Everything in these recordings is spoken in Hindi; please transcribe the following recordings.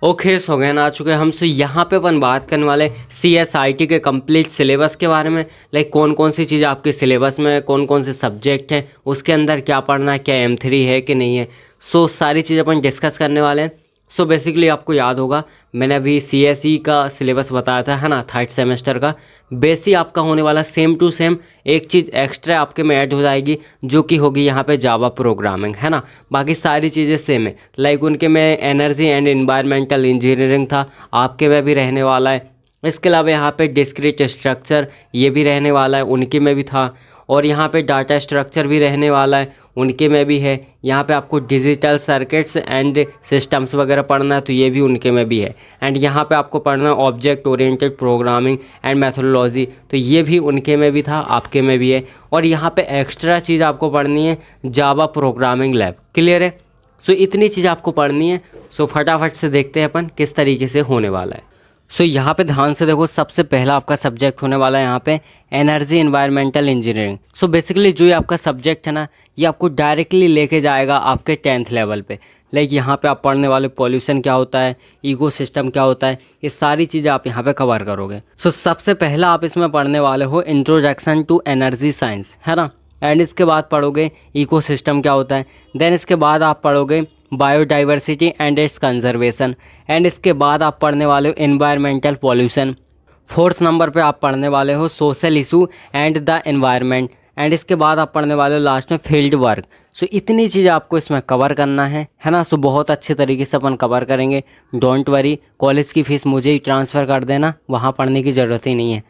ओके सो गैन आ चुके हैं हम। यहाँ पे अपन बात करने वाले CSIT के कंप्लीट सिलेबस के बारे में। लाइक कौन कौन सी चीज़ आपके सिलेबस में, कौन कौन से सब्जेक्ट हैं, उसके अंदर क्या पढ़ना है, क्या M3 है कि नहीं है। सारी चीज़ अपन डिस्कस करने वाले हैं। बेसिकली आपको याद होगा मैंने अभी CSE का सिलेबस बताया था, है ना, थर्ड सेमेस्टर का। बेसी आपका होने वाला सेम टू सेम। एक चीज़ एक्स्ट्रा आपके में ऐड हो जाएगी जो कि होगी यहाँ पे जावा प्रोग्रामिंग, है ना। बाकी सारी चीज़ें सेम है। लाइक उनके में एनर्जी एंड एनवायरमेंटल इंजीनियरिंग था, आपके में भी रहने वाला है। इसके अलावा यहाँ पे डिस्क्रीट स्ट्रक्चर ये भी रहने वाला है, उनके में भी था। और यहाँ पे डाटा स्ट्रक्चर भी रहने वाला है, उनके में भी है। यहाँ पे आपको डिजिटल सर्किट्स एंड सिस्टम्स वगैरह पढ़ना है तो ये भी उनके में भी है। एंड यहाँ पे आपको पढ़ना है object oriented programming and methodology, तो ये भी उनके में भी था, आपके में भी है। और यहाँ पे एक्स्ट्रा चीज़ आपको पढ़नी है जावा प्रोग्रामिंग लैब। क्लियर है? इतनी चीज़ आपको पढ़नी है। फटाफट से देखते हैं अपन किस तरीके से होने वाला है। यहाँ पे ध्यान से देखो, सबसे पहला आपका सब्जेक्ट होने वाला है यहाँ पे एनर्जी एनवायरमेंटल इंजीनियरिंग। बेसिकली जो ये आपका सब्जेक्ट है ना, ये आपको डायरेक्टली लेके जाएगा आपके 10th लेवल पे। लाइक यहाँ पे आप पढ़ने वाले पॉल्यूशन क्या होता है, इकोसिस्टम क्या होता है, ये सारी चीज़ें आप यहाँ पे कवर करोगे। सबसे पहला आप इसमें पढ़ने वाले हो इंट्रोडक्शन टू एनर्जी साइंस, है ना। एंड इसके बाद पढ़ोगे इकोसिस्टम क्या होता है। देन इसके बाद आप पढ़ोगे biodiversity and it's conservation. And इसके बाद आप पढ़ने वाले हो एनवायरमेंटल पॉल्यूशन। 4th नंबर पे आप पढ़ने वाले हो social issue and the environment. And इसके बाद आप पढ़ने वाले हो लास्ट में फील्ड वर्क। इतनी चीज़ें आपको इसमें कवर करना है ना। बहुत अच्छे तरीके से अपन कवर करेंगे। डोंट वरी, कॉलेज की फ़ीस मुझे ही ट्रांसफ़र कर देना, वहाँ पढ़ने की ज़रूरत ही नहीं है।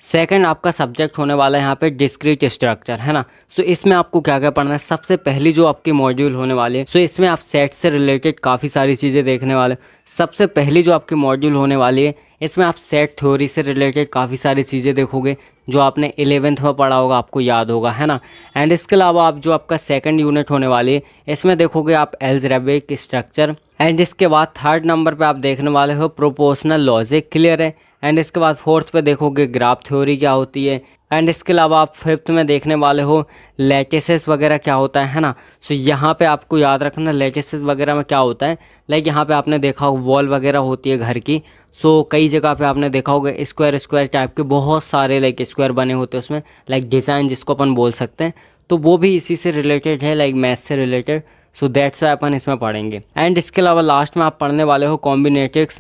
सेकंड आपका सब्जेक्ट होने वाला है यहाँ पे डिस्क्रीट स्ट्रक्चर, है ना। इसमें आपको क्या क्या पढ़ना है। सबसे पहली जो आपकी मॉड्यूल होने वाली है, इसमें आप सेट से रिलेटेड काफ़ी सारी चीज़ें देखने वाले। सबसे पहली जो आपकी मॉड्यूल होने वाली है, इसमें आप सेट थ्योरी से रिलेटेड काफ़ी सारी चीज़ें देखोगे जो आपने 11th में पढ़ा होगा, आपको याद होगा, है ना। एंड इसके अलावा आप जो आपका सेकंड यूनिट होने वाली है, इसमें देखोगे आप एल्जेब्रिक स्ट्रक्चर। एंड इसके बाद 3rd नंबर पे आप देखने वाले हो प्रोपोर्शनल लॉजिक। क्लियर है? एंड इसके बाद 4th पे देखोगे ग्राफ थ्योरी क्या होती है। एंड इसके अलावा आप 5th में देखने वाले हो लैटिसेस वगैरह क्या होता है ना। यहाँ पे आपको याद रखना लैटिसेस वगैरह में क्या होता है। लाइक यहाँ पे आपने देखा होगा वॉल वगैरह होती है घर की। कई जगह पे आपने देखा होगा स्क्वायर टाइप के बहुत सारे लाइक स्क्वायर बने होते हैं उसमें, लाइक डिज़ाइन जिसको अपन बोल सकते हैं। तो वो भी इसी से रिलेटेड है, लाइक मैथ से रिलेटेड। दैट्स वाई अपन इसमें पढ़ेंगे। एंड इसके अलावा लास्ट में आप पढ़ने वाले हो कॉम्बिनेटिक्स।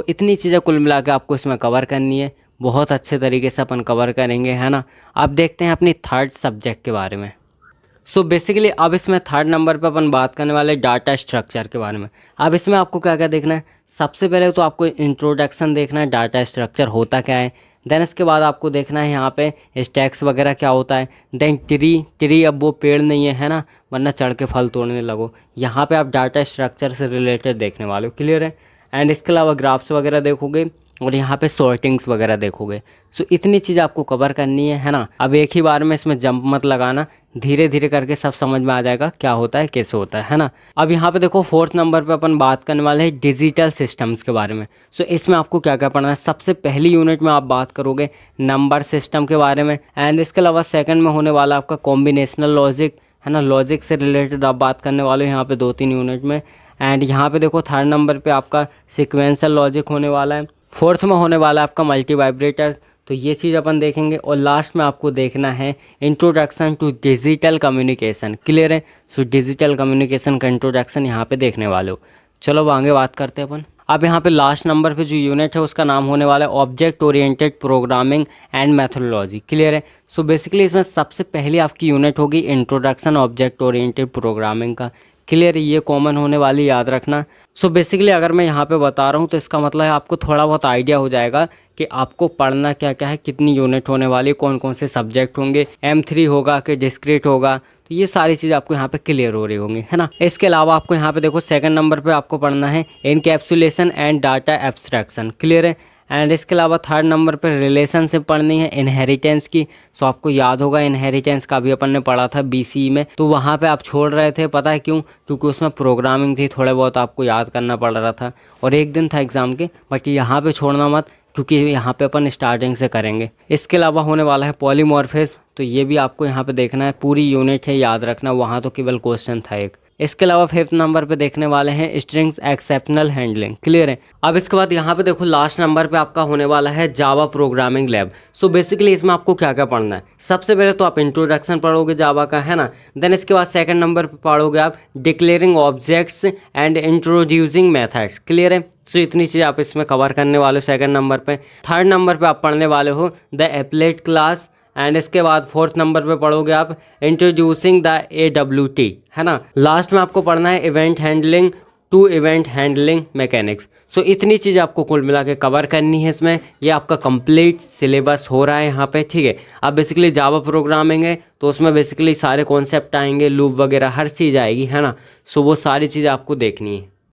इतनी चीज़ें कुल मिला के आपको इसमें कवर करनी है। बहुत अच्छे तरीके से अपन कवर करेंगे, है ना। अब देखते हैं अपनी 3rd सब्जेक्ट के बारे में। बेसिकली अब इसमें 3rd नंबर पे अपन बात करने वाले डाटा स्ट्रक्चर के बारे में। अब इसमें आपको क्या क्या देखना है। सबसे पहले तो आपको इंट्रोडक्शन देखना है, डाटा स्ट्रक्चर होता क्या है। देन इसके बाद आपको देखना है यहाँ पे स्टैक्स वगैरह क्या होता है। देन ट्री अब वो पेड़ नहीं है ना, वरना चढ़ के फल तोड़ने लगो। यहाँ पे आप डाटा स्ट्रक्चर से रिलेटेड देखने वाले हो। क्लियर है? एंड इसके अलावा ग्राफ्स वगैरह देखोगे और यहाँ पे सॉर्टिंग्स वगैरह देखोगे। इतनी चीज़ आपको कवर करनी है ना। अब एक ही बार में इसमें जंप मत लगाना, धीरे धीरे करके सब समझ में आ जाएगा क्या होता है, कैसे होता है ना। अब यहाँ पे देखो 4th नंबर पे अपन बात करने वाले हैं डिजिटल सिस्टम्स के बारे में। इसमें आपको क्या क्या पढ़ना है। सबसे पहली यूनिट में आप बात करोगे नंबर सिस्टम के बारे में। एंड इसके अलावा सेकंड में होने वाला आपका कॉम्बिनेशनल लॉजिक, है ना। लॉजिक से रिलेटेड आप बात करने वाले हो यहाँ पे 2-3 यूनिट में। एंड यहाँ पे देखो 3rd नंबर पे आपका सिक्वेंशियल लॉजिक होने वाला है। 4th में होने वाला है आपका मल्टी वाइब्रेटर, तो ये चीज़ अपन देखेंगे। और लास्ट में आपको देखना है introduction to digital communication. Clear है? डिजिटल कम्युनिकेशन का इंट्रोडक्शन यहाँ पे देखने वाले हो। चलो अब आगे बात करते हैं अपन। अब यहाँ पे लास्ट नंबर पे जो यूनिट है उसका नाम होने वाला है object oriented programming and methodology. Clear है? बेसिकली इसमें सबसे पहली आपकी यूनिट होगी इंट्रोडक्शन ऑब्जेक्ट ओरिएंटेड प्रोग्रामिंग का। क्लियर है? ये कॉमन होने वाली, याद रखना। बेसिकली अगर मैं यहाँ पे बता रहा हूँ तो इसका मतलब है आपको थोड़ा बहुत आइडिया हो जाएगा कि आपको पढ़ना क्या क्या है, कितनी यूनिट होने वाली, कौन कौन से सब्जेक्ट होंगे, M3 होगा कि डिस्क्रीट होगा। तो ये सारी चीज़ आपको यहाँ पे क्लियर हो रही होंगी, है ना। इसके अलावा आपको यहाँ पे देखो 2nd नंबर पे आपको पढ़ना है encapsulation and data abstraction. Clear है? एंड इसके अलावा 3rd नंबर पर रिलेशनशिप पढ़नी है इनहेरिटेंस की। आपको याद होगा इनहेरिटेंस का भी अपन ने पढ़ा था BCE में, तो वहाँ पे आप छोड़ रहे थे, पता है क्यों? क्योंकि उसमें प्रोग्रामिंग थी, थोड़े बहुत आपको याद करना पड़ रहा था और एक दिन था एग्ज़ाम के। बट यहाँ पे छोड़ना मत, क्योंकि यहाँ पे अपन स्टार्टिंग से करेंगे। इसके अलावा होने वाला है पॉलीमॉर्फिज्म, तो ये भी आपको यहाँ पे देखना है। पूरी यूनिट है, याद रखना, वहाँ तो केवल क्वेश्चन था एक। इसके अलावा 5th नंबर पे देखने वाले हैं स्ट्रिंग्स एक्सेप्शनल हैंडलिंग। क्लियर है। अब इसके बाद यहाँ पे देखो लास्ट नंबर पे आपका होने वाला है Java programming lab. So basically इसमें आपको क्या क्या पढ़ना है, सबसे पहले तो आप इंट्रोडक्शन पढ़ोगे जावा का, है ना। देन इसके बाद सेकंड नंबर पे पढ़ोगे आप declaring objects and introducing methods. Clear है। सो इतनी चीज़ आप इसमें कवर करने वाले हो सेकंड नंबर पे। थर्ड नंबर पे आप पढ़ने वाले हो द एप्लेट क्लास एंड इसके बाद फोर्थ नंबर पे पढ़ोगे आप इंट्रोड्यूसिंग द AWT, है ना। लास्ट में आपको पढ़ना है event handling to event handling mechanics. So इतनी चीज़ आपको कुल मिला के कवर करनी है इसमें। ये आपका कंप्लीट सिलेबस हो रहा है यहाँ पे, ठीक है। अब बेसिकली जावा प्रोग्रामिंग है तो उसमें बेसिकली सारे कॉन्सेप्ट आएंगे, लूप वगैरह हर चीज़ आएगी, है ना। सो वो सारी चीज़ आपको देखनी है।